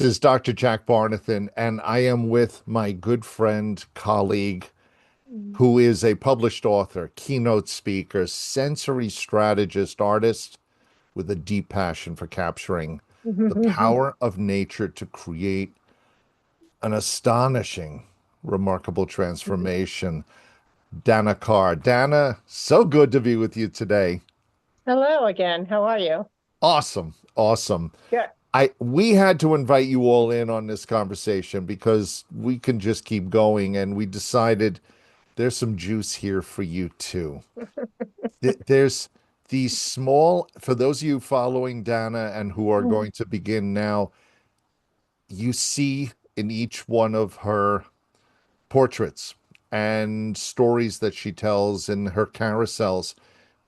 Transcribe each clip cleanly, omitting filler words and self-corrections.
This is Dr. Jack Barnathan, and I am with my good friend, colleague, who is a published author, keynote speaker, sensory strategist, artist with a deep passion for capturing the power of nature to create an astonishing, remarkable transformation. Dana Carr. Dana, so good to be with you today. Hello again. How are you? Awesome, awesome. Good. We had to invite you all in on this conversation because we can just keep going, and we decided there's some juice here for you too. There's these small, for those of you following Dana and who are going to begin now, you see in each one of her portraits and stories that she tells in her carousels,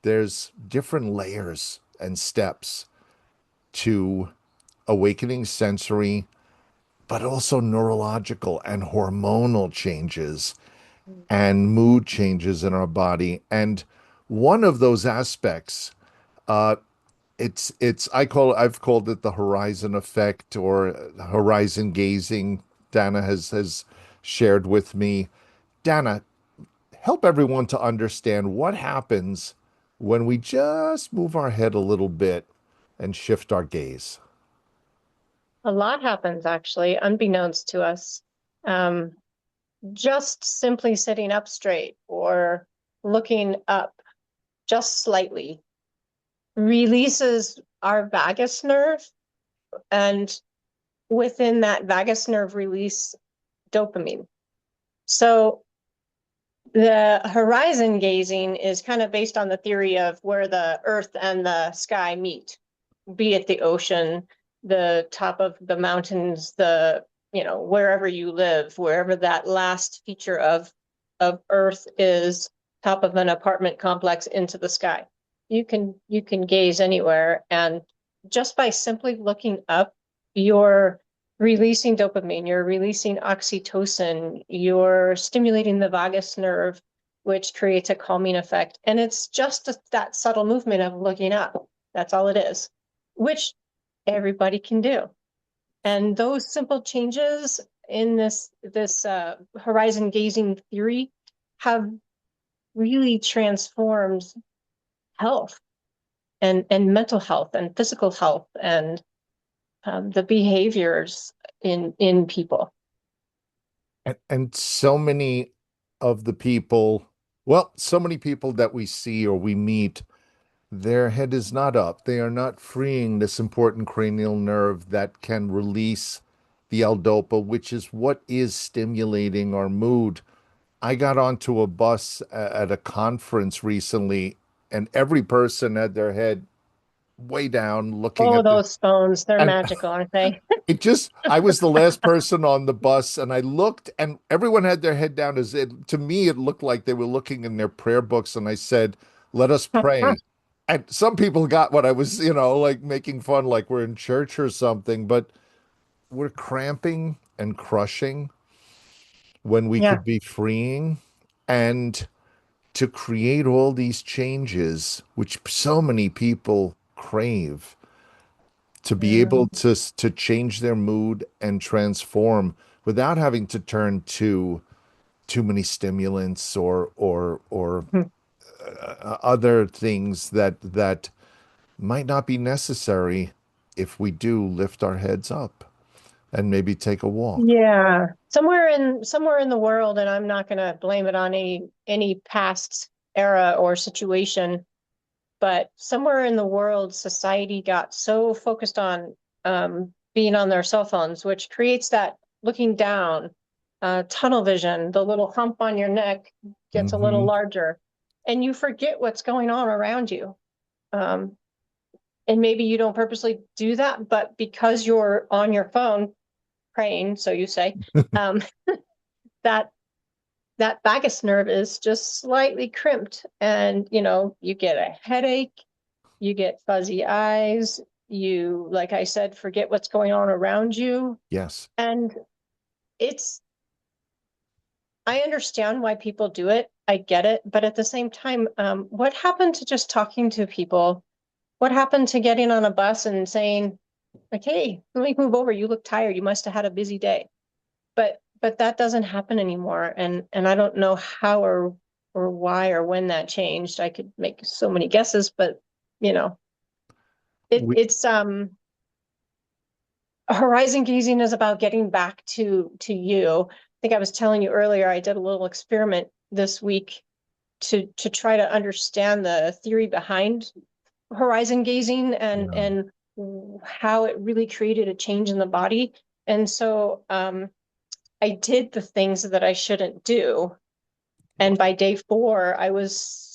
there's different layers and steps to awakening sensory, but also neurological and hormonal changes and mood changes in our body. And one of those aspects, uh, I've called it the horizon effect or horizon gazing. Dana has shared with me. Dana, help everyone to understand what happens when we just move our head a little bit and shift our gaze. A lot happens actually, unbeknownst to us. Um, just simply sitting up straight or looking up just slightly releases our vagus nerve, and within that vagus nerve release dopamine. So the horizon gazing is kind of based on the theory of where the earth and the sky meet, be it the ocean, the top of the mountains, wherever you live, wherever that last feature of earth is, top of an apartment complex into the sky. You can gaze anywhere, and just by simply looking up, you're releasing dopamine, you're releasing oxytocin, you're stimulating the vagus nerve, which creates a calming effect. And it's just that subtle movement of looking up. That's all it is, which everybody can do. And those simple changes in this horizon gazing theory have really transformed health and mental health and physical health and the behaviors in people. And so many of the people, well, so many people that we see or we meet, their head is not up. They are not freeing this important cranial nerve that can release the L-DOPA, which is what is stimulating our mood. I got onto a bus at a conference recently, and every person had their head way down looking Oh, at the, those phones, they're and magical, aren't they? I was the last person on the bus, and I looked, and everyone had their head down. To me, it looked like they were looking in their prayer books, and I said, "Let us pray." And some people got what I was, like making fun, like we're in church or something, but we're cramping and crushing when we Yeah. could be freeing. And to create all these changes, which so many people crave, to be able Mm. to change their mood and transform without having to turn to too many stimulants or other things that might not be necessary if we do lift our heads up and maybe take a walk. Yeah. Somewhere in the world, and I'm not going to blame it on any past era or situation, but somewhere in the world, society got so focused on being on their cell phones, which creates that looking down, tunnel vision. The little hump on your neck gets a little Hmm. larger, and you forget what's going on around you. Um, and maybe you don't purposely do that, but because you're on your phone praying, so you say, um, that that vagus nerve is just slightly crimped, and you get a headache, you get fuzzy eyes, you, like I said, forget what's going on around you. Yes. And it's, I understand why people do it. I get it. But at the same time, what happened to just talking to people? What happened to getting on a bus and saying, Like, hey, let me move over. You look tired. You must have had a busy day. But that doesn't happen anymore. And I don't know how or why or when that changed. I could make so many guesses, but you know, We, it's horizon gazing is about getting back to you. I think I was telling you earlier, I did a little experiment this week to try to understand the theory behind horizon gazing yeah. and how it really created a change in the body. And so I did the things that I shouldn't do. And by day 4, I was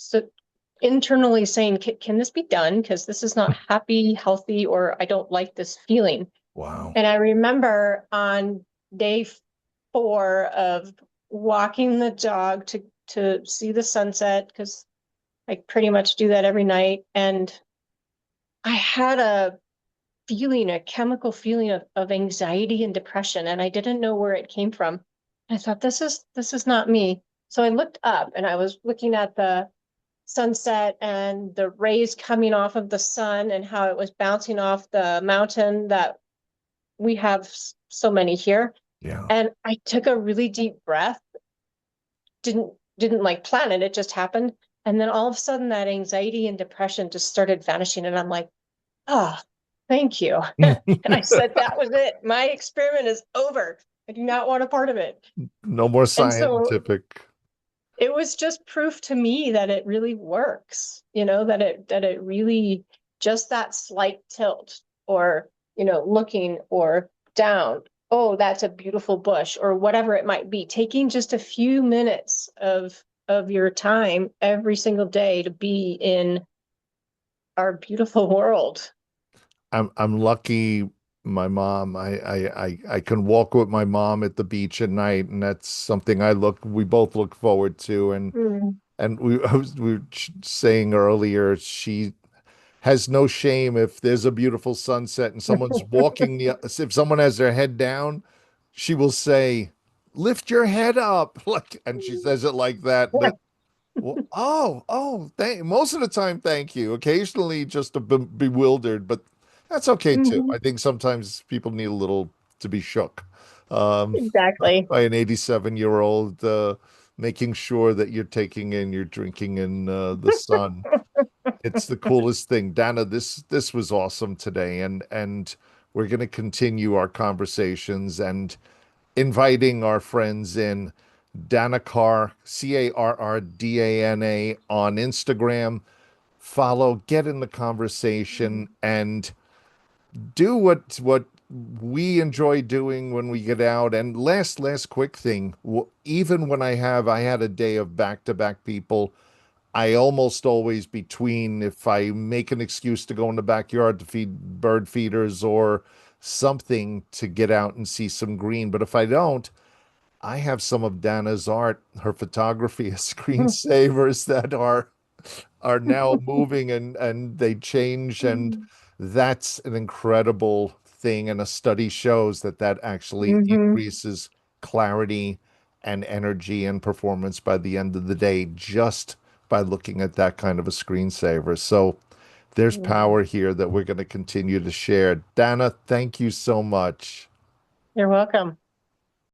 internally saying, can this be done? Because this is not happy, healthy, or I don't like this feeling. Wow. And I remember on day 4 of walking the dog to see the sunset, because I pretty much do that every night. And I had a feeling, a chemical feeling of anxiety and depression, and I didn't know where it came from. I thought, this is not me. So I looked up and I was looking at the sunset and the rays coming off of the sun and how it was bouncing off the mountain that we have so many here. Yeah. And I took a really deep breath, didn't like plan it, it just happened. And then all of a sudden that anxiety and depression just started vanishing. And I'm like, oh, thank you. And I said, that was it. My experiment is over. I do not want a part of it. No more And so scientific. it was just proof to me that it really works, that it really just that slight tilt or, looking or down. Oh, that's a beautiful bush or whatever it might be. Taking just a few minutes of your time every single day to be in our beautiful world. I'm lucky my mom I can walk with my mom at the beach at night, and that's something we both look forward to. Mm. And we were saying earlier, she has no shame if there's a beautiful sunset and someone's walking if someone has their head down, she will say, lift your head up, like, and she says it like that. Yeah. Well, most of the time, thank you. Occasionally, just a bewildered, but that's okay too. Mhm. I think sometimes people need a little to be shook, um, Exactly. by an 87-year-old, making sure that you're taking in, you're drinking in the sun. It's the coolest thing. Dana, this was awesome today, and we're going to continue our conversations and inviting our friends in. Dana Carr, Carrdana on Instagram. Follow, get in the conversation, and do what we enjoy doing when we get out. And last quick thing, even when I had a day of back-to-back people, I almost always, between, if I make an excuse to go in the backyard to feed bird feeders or something, to get out and see some green. But if I don't, I have some of Dana's art, her photography as screensavers that are now moving, and they change, and that's an incredible thing. And a study shows that that actually Hmm. increases clarity and energy and performance by the end of the day, just by looking at that kind of a screensaver. So there's power here that we're going to continue to share. Dana, thank you so much. You're welcome.